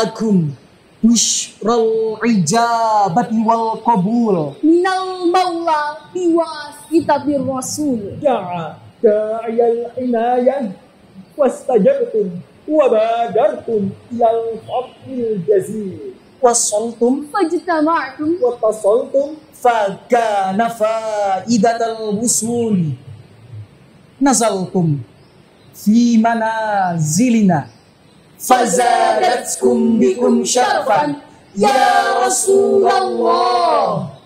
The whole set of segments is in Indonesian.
lakum bushral ijabati wal qabul minal maula biwasitatir rasul. Da'iyal inayah wastajabtum wa badartum ilal fadlil jazil wasaltum Fajtama'tum wa tasaltum fakana faidatal wusuli nazaltum fi manazilina fazadatkum bikum syarfan ya Rasulullah.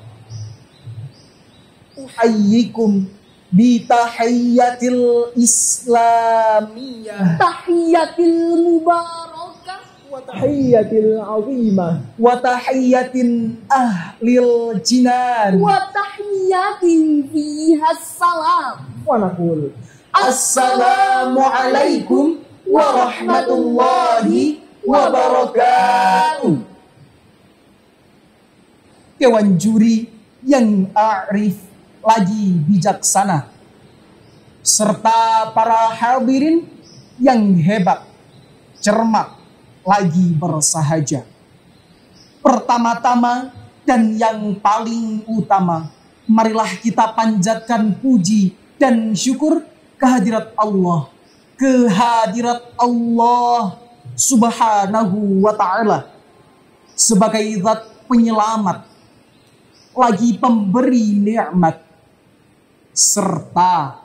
Uhayyikum bitahiyyatil islamiyah tahiyatil mubarakah wa tahiyyatil azimah wa tahiyyatin ahlil jinan wa tahiyatin fiha salam. wa naqul assalamu alaikum warahmatullahi wabarakatuh. Dewan juri yang arif lagi bijaksana serta para hadirin yang hebat cermat lagi bersahaja. Pertama-tama dan yang paling utama, marilah kita panjatkan puji dan syukur kehadirat Allah Subhanahu wa ta'ala sebagai zat penyelamat lagi pemberi nikmat serta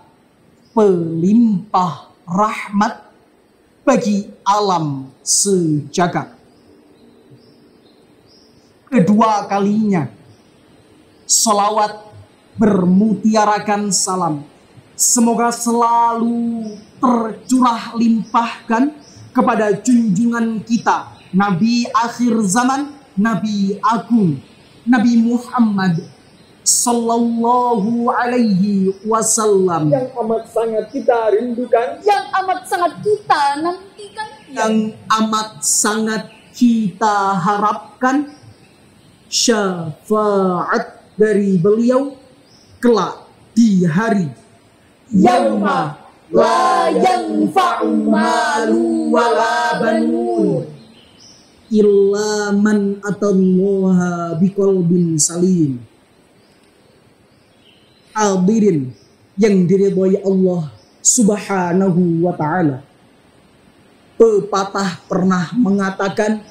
pelimpah rahmat bagi alam sejagat. Kedua kalinya salawat bermutiarakan salam semoga selalu tercurah limpahkan kepada junjungan kita Nabi akhir zaman, Nabi agung, Nabi Muhammad sallallahu alaihi wasallam yang amat sangat kita rindukan, yang amat sangat kita nantikan, yang amat sangat kita harapkan syafaat dari beliau kelak di hari yauma la yanfa'u malu wala banun illa man atallaha biqalbin salim. Hadirin yang diridhoi Allah Subhanahu wa ta'ala, pepatah pernah mengatakan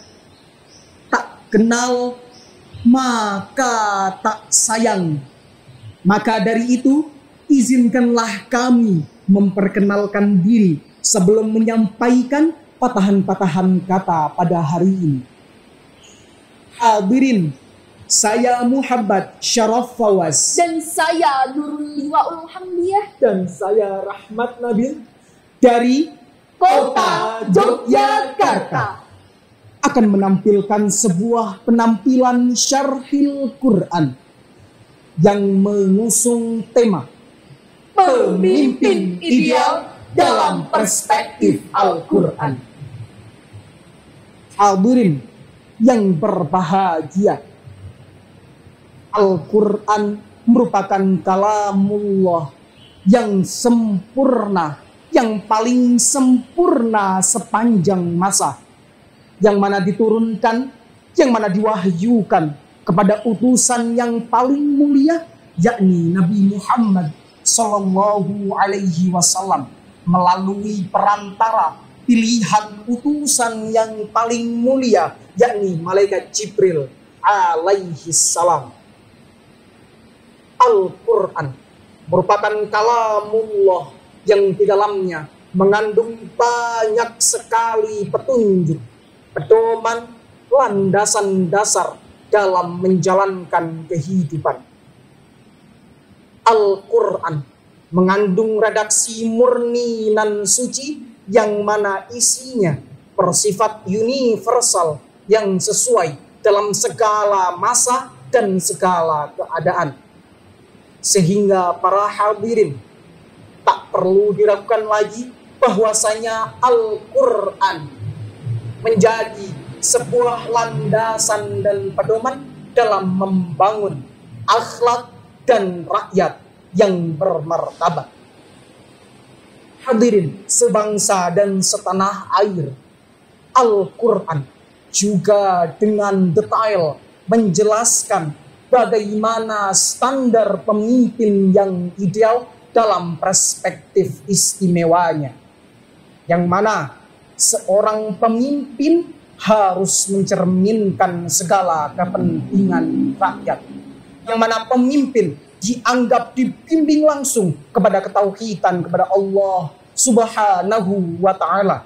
tak kenal maka tak sayang. Maka dari itu izinkanlah kami memperkenalkan diri sebelum menyampaikan patahan-patahan kata pada hari ini. Hadirin, saya Muhammad Syaraf Fawaz dan saya Nurul Liwaul Hamdiyah dan saya Rahmat Nabil dari Kota Yogyakarta akan menampilkan sebuah penampilan syarhil Quran yang mengusung tema pemimpin ideal dalam perspektif Al-Quran. Hadirin yang berbahagia, Al-Quran merupakan kalamullah yang sempurna, yang paling sempurna sepanjang masa, yang mana diturunkan, yang mana diwahyukan kepada utusan yang paling mulia, yakni Nabi Muhammad sallallahu alaihi wasallam melalui perantara pilihan utusan yang paling mulia, yakni malaikat Jibril alaihi salam. Al-Quran merupakan kalamullah yang di dalamnya mengandung banyak sekali petunjuk, pedoman, landasan dasar dalam menjalankan kehidupan. Al-Quran mengandung redaksi murni nan suci yang mana isinya bersifat universal yang sesuai dalam segala masa dan segala keadaan. Sehingga para hadirin tak perlu diragukan lagi bahwasanya Al-Quran menjadi sebuah landasan dan pedoman dalam membangun akhlak dan rakyat yang bermartabat. Hadirin sebangsa dan setanah air, Al-Quran juga dengan detail menjelaskan bagaimana standar pemimpin yang ideal dalam perspektif istimewanya. Yang mana seorang pemimpin harus mencerminkan segala kepentingan rakyat. Yang mana pemimpin dianggap dibimbing langsung kepada ketauhidan kepada Allah Subhanahu wa ta'ala.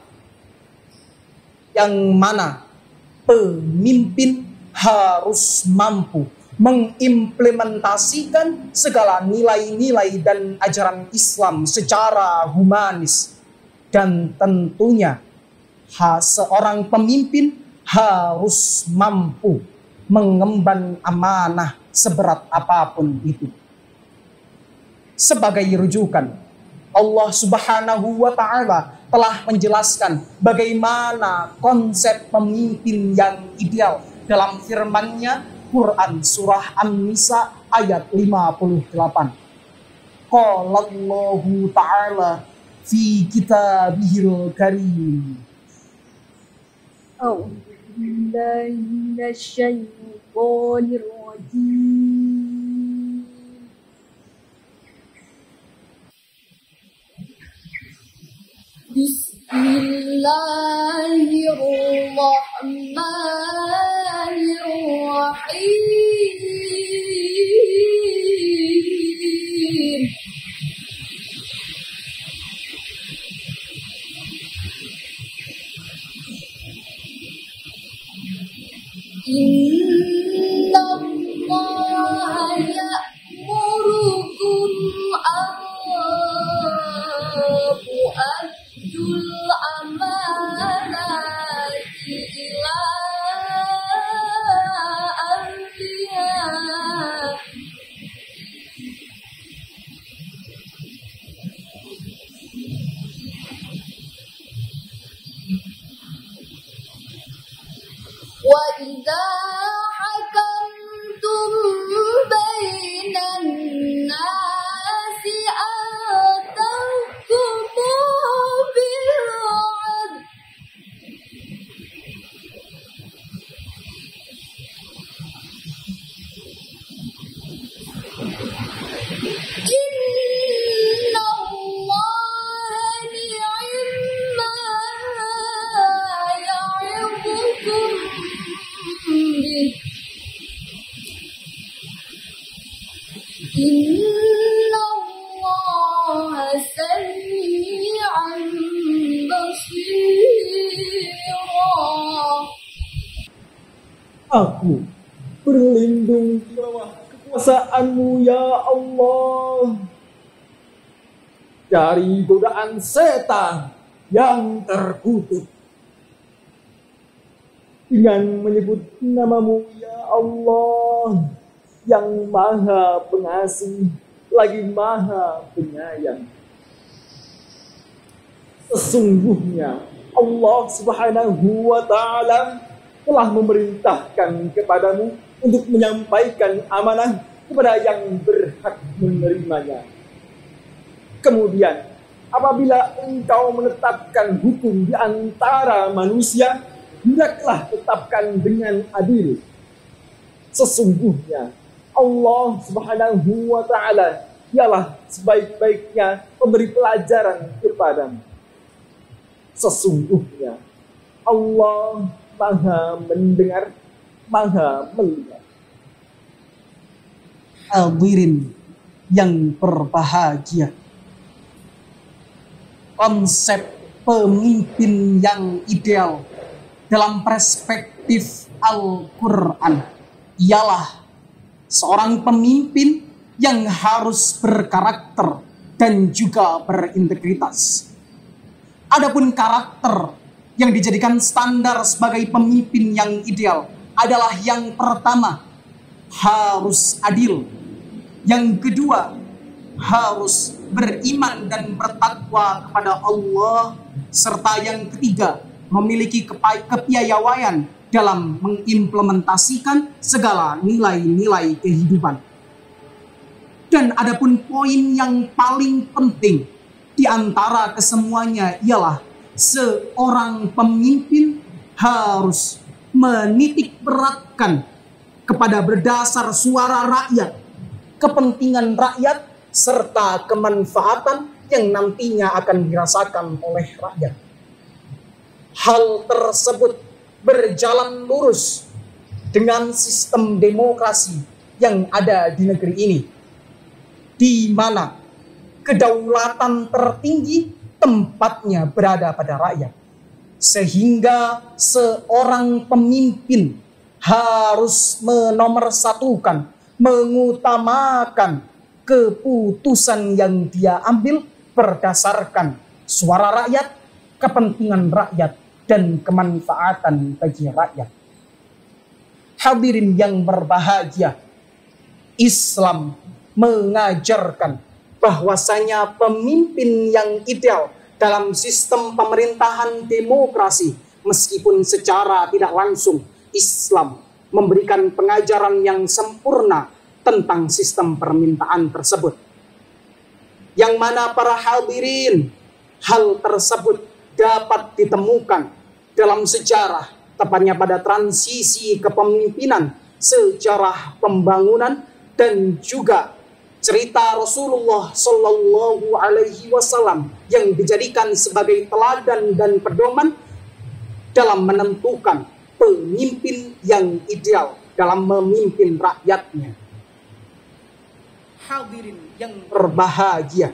Yang mana pemimpin harus mampu mengimplementasikan segala nilai-nilai dan ajaran Islam secara humanis. Dan tentunya seorang pemimpin harus mampu mengemban amanah seberat apapun itu. Sebagai rujukan, Allah Subhanahu wa ta'ala telah menjelaskan bagaimana konsep pemimpin yang ideal dalam firman-Nya Quran surah An-Nisa ayat 58. Qala Allahu ta'ala fi kitabihil karim. A'udzu billahi minasyaitonir rajim. Bismillahirrahmanirrahim. Inna Allaha ya'murukum an tu'addul amanati ila ahliha wa idza hakamtum bainan nasi atahkumu bil 'adl inna Allaha ni'ma ya'idukum bih inna Allaha sami'an basira. Aku berlindung di bawah kekuasaan-Mu ya Allah dari godaan setan yang terkutuk. Dengan menyebut nama-Mu ya Allah yang maha pengasih lagi maha penyayang. Sesungguhnya Allah Subhanahu wa ta'ala telah memerintahkan kepadamu untuk menyampaikan amanah kepada yang berhak menerimanya. Kemudian, apabila engkau menetapkan hukum di antara manusia, hendaklah tetapkan dengan adil. Sesungguhnya Allah Subhanahu wa ta'ala ialah sebaik-baiknya pemberi pelajaran kepadamu. Sesungguhnya Allah maha mendengar, maha melihat. Hadirin yang berbahagia, konsep pemimpin yang ideal dalam perspektif Al-Quran ialah seorang pemimpin yang harus berkarakter dan juga berintegritas. Adapun karakter yang dijadikan standar sebagai pemimpin yang ideal adalah yang pertama, harus adil. Yang kedua, harus beriman dan bertakwa kepada Allah. Serta yang ketiga, memiliki kepiawaian dalam mengimplementasikan segala nilai-nilai kehidupan. Dan adapun poin yang paling penting di antara kesemuanya ialah seorang pemimpin harus menitik beratkan kepada berdasar suara rakyat, kepentingan rakyat, serta kemanfaatan yang nantinya akan dirasakan oleh rakyat. Hal tersebut berjalan lurus dengan sistem demokrasi yang ada di negeri ini, di mana kedaulatan tertinggi tempatnya berada pada rakyat. Sehingga seorang pemimpin harus menomorsatukan, mengutamakan keputusan yang dia ambil berdasarkan suara rakyat, kepentingan rakyat, dan kemanfaatan bagi rakyat. Hadirin yang berbahagia, Islam mengajarkan bahwasanya pemimpin yang ideal dalam sistem pemerintahan demokrasi, meskipun secara tidak langsung Islam memberikan pengajaran yang sempurna tentang sistem permintaan tersebut. Yang mana para hadirin, hal tersebut dapat ditemukan dalam sejarah, tepatnya pada transisi kepemimpinan, sejarah pembangunan, dan juga cerita Rasulullah Shallallahu Alaihi Wasallam yang dijadikan sebagai teladan dan pedoman dalam menentukan pemimpin yang ideal dalam memimpin rakyatnya. Hadirin yang berbahagia,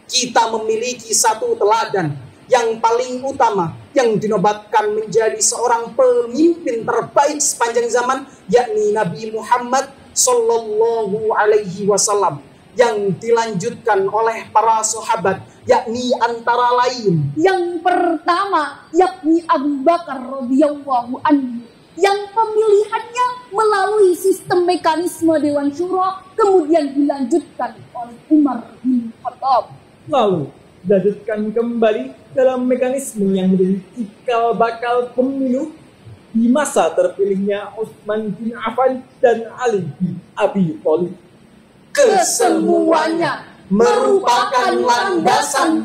kita memiliki satu teladan yang paling utama yang dinobatkan menjadi seorang pemimpin terbaik sepanjang zaman, yakni Nabi Muhammad Sallallahu Alaihi Wasallam, yang dilanjutkan oleh para sahabat, yakni antara lain Yang pertama, yakni Abu Bakar radhiyallahu anhu, yang pemilihannya melalui sistem mekanisme Dewan Syuro, kemudian dilanjutkan oleh Umar bin Khattab. Lalu dilanjutkan kembali dalam mekanisme yang menjadi cikal bakal pemilu di masa terpilihnya Utsman bin Affan dan Ali bin Abi Thalib. kesemuanya merupakan landasan